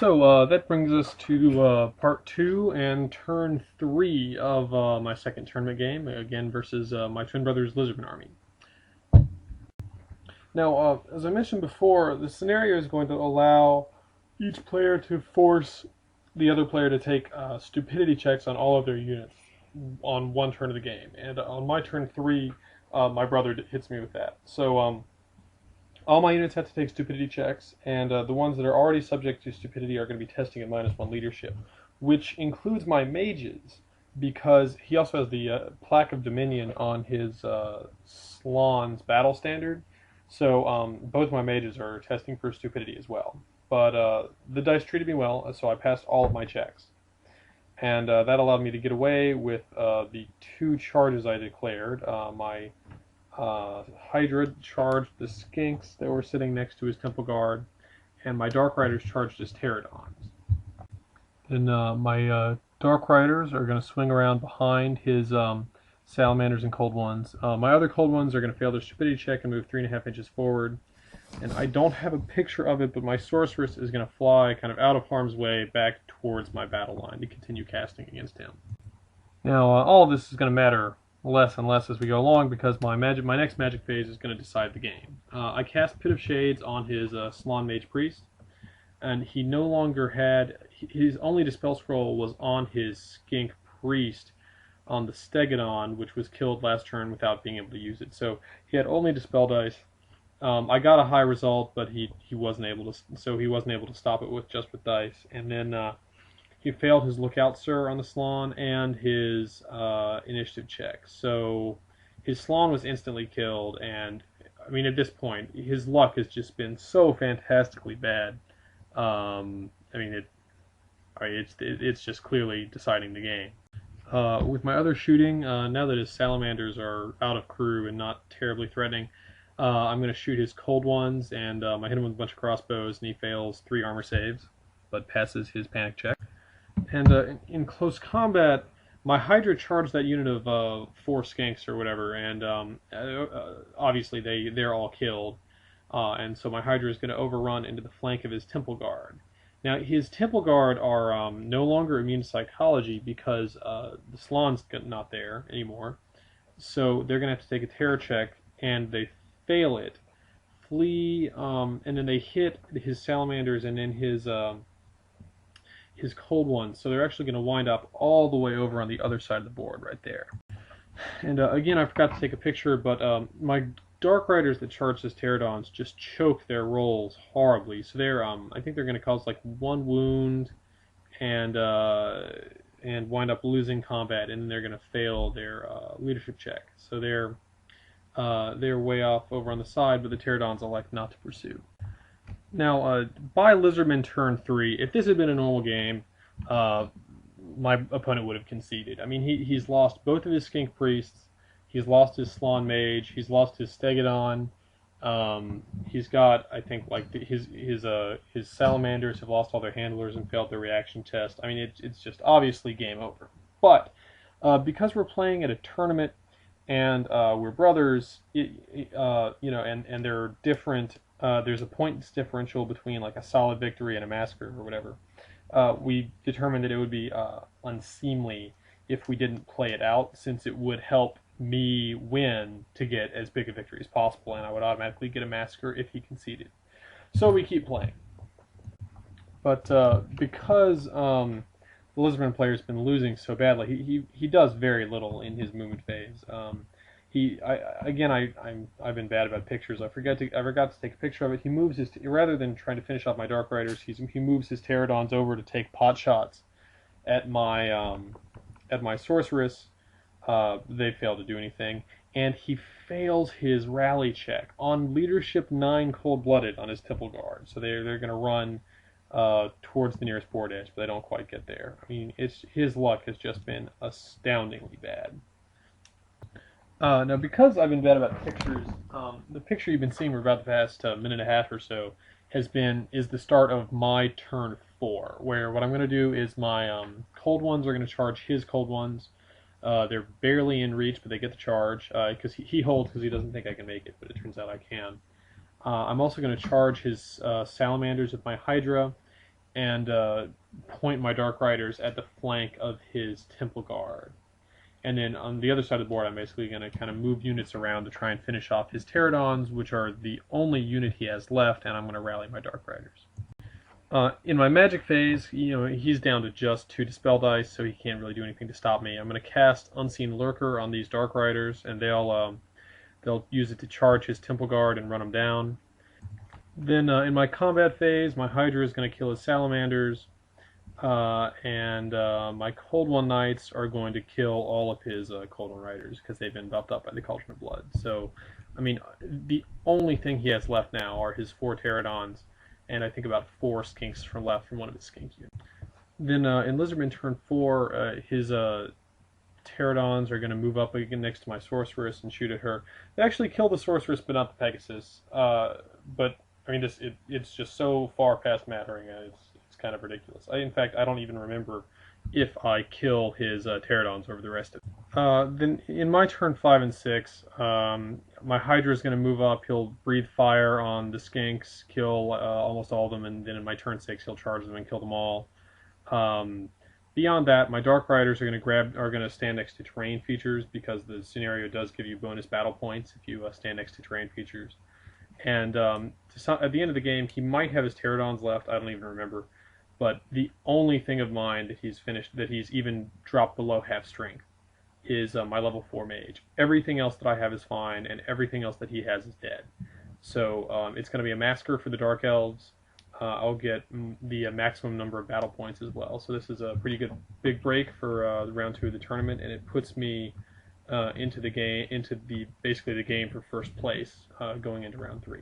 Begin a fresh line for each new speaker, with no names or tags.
So that brings us to part 2 and turn 3 of my second tournament game, again versus my twin brother's Lizardmen army. Now, as I mentioned before, the scenario is going to allow each player to force the other player to take stupidity checks on all of their units on one turn of the game. And on my turn 3, my brother hits me with that. So all my units have to take stupidity checks, and the ones that are already subject to stupidity are going to be testing at -1 leadership, which includes my mages, because he also has the Plaque of Dominion on his Slon's battle standard. So both my mages are testing for stupidity as well. But the dice treated me well, so I passed all of my checks. And that allowed me to get away with the 2 charges I declared. My Hydra charged the Skinks that were sitting next to his Temple Guard, and my Dark Riders charged his Pterodons. Then my Dark Riders are going to swing around behind his Salamanders and Cold Ones. My other Cold Ones are going to fail their stupidity check and move 3.5 inches forward. And I don't have a picture of it, but my Sorceress is going to fly kind of out of harm's way back towards my battle line to continue casting against him. Now, all of this is going to matter less and less as we go along, because my next magic phase is going to decide the game. I cast Pit of Shades on his Slon Mage Priest, and he no longer had, his only Dispel Scroll was on his Skink Priest on the Stegodon, which was killed last turn without being able to use it. So he had only Dispel dice. I got a high result, but he wasn't able to stop it with dice. And then he failed his Lookout Sir on the Slon and his initiative check. So his Slon was instantly killed, and I mean, at this point, his luck has just been so fantastically bad. I mean, it's just clearly deciding the game. With my other shooting, now that his Salamanders are out of crew and not terribly threatening, I'm going to shoot his Cold Ones, and I hit him with a bunch of crossbows, and he fails 3 armor saves, but passes his panic check. And in close combat, my Hydra charged that unit of 4 Skinks or whatever, and obviously they're all killed, and so my Hydra is going to overrun into the flank of his Temple Guard. Now, his Temple Guard are no longer immune to psychology because the Slon's not there anymore, so they're going to have to take a terror check, and they fail it, flee, and then they hit his Salamanders and then his Cold Ones, so they're actually going to wind up all the way over on the other side of the board right there. And again, I forgot to take a picture, but my Dark Riders that charge his Pterodons just choke their rolls horribly. So they're, I think they're going to cause like 1 wound and wind up losing combat, and then they're going to fail their leadership check. So they're way off over on the side, but the Pterodons elect not to pursue. Now, by Lizardmen turn 3, if this had been a normal game, my opponent would have conceded. I mean, he's lost both of his Skink Priests, he's lost his Slon Mage, he's lost his Stegodon, he's got, I think, like his Salamanders have lost all their handlers and failed their reaction test. I mean, it's just obviously game over. But because we're playing at a tournament and we're brothers, you know, and there are different. There's a points differential between like a solid victory and a massacre or whatever. We determined that it would be unseemly if we didn't play it out, since it would help me win to get as big a victory as possible, and I would automatically get a massacre if he conceded. So we keep playing. But because the Lizardman player's been losing so badly, he does very little in his movement phase. I've been bad about pictures. I forgot to take a picture of it. He moves his, rather than trying to finish off my Dark Riders, he moves his Pterodons over to take pot shots at my Sorceress. They fail to do anything, and he fails his rally check on leadership 9 cold-blooded on his Temple Guard. So they're going to run towards the nearest board edge, but they don't quite get there. I mean, his luck has just been astoundingly bad. Now, because I've been bad about pictures, the picture you've been seeing for about the past minute and a half or so is the start of my turn 4, where what I'm going to do is my Cold Ones are going to charge his Cold Ones. They're barely in reach, but they get the charge, because he holds because he doesn't think I can make it, but it turns out I can. I'm also going to charge his Salamanders with my Hydra, and point my Dark Riders at the flank of his Temple Guard. And then on the other side of the board, I'm basically going to kind of move units around to try and finish off his Pterodons, which are the only unit he has left, and I'm going to rally my Dark Riders. In my Magic phase, he's down to just 2 Dispel dice, so he can't really do anything to stop me. I'm going to cast Unseen Lurker on these Dark Riders, and they'll use it to charge his Temple Guard and run him down. Then in my combat phase, my Hydra is going to kill his Salamanders, and my Cold One Knights are going to kill all of his Cold One Riders because they've been buffed up by the Cauldron of Blood. So, I mean, the only thing he has left now are his 4 Pterodons, and I think about 4 Skinks left from one of his Skink units. Then in Lizardmen turn 4, his Pterodons are going to move up again next to my Sorceress and shoot at her. They actually kill the Sorceress, but not the Pegasus. But I mean, it's just so far past mattering. It's kind of ridiculous. In fact, I don't even remember if I kill his Pterodons over the rest of it. Then in my turn 5 and 6, my Hydra is going to move up. He'll breathe fire on the Skinks, kill almost all of them, and then in my turn 6, he'll charge them and kill them all. Beyond that, my Dark Riders are going to stand next to terrain features because the scenario does give you bonus battle points if you stand next to terrain features. And at the end of the game, he might have his Pterodons left. I don't even remember. But the only thing of mine that he's even dropped below half strength, is my level 4 mage. Everything else that I have is fine, and everything else that he has is dead. So it's going to be a massacre for the Dark Elves. I'll get the maximum number of battle points as well. So this is a pretty good big break for round 2 of the tournament, and it puts me into basically the game for first place going into round 3.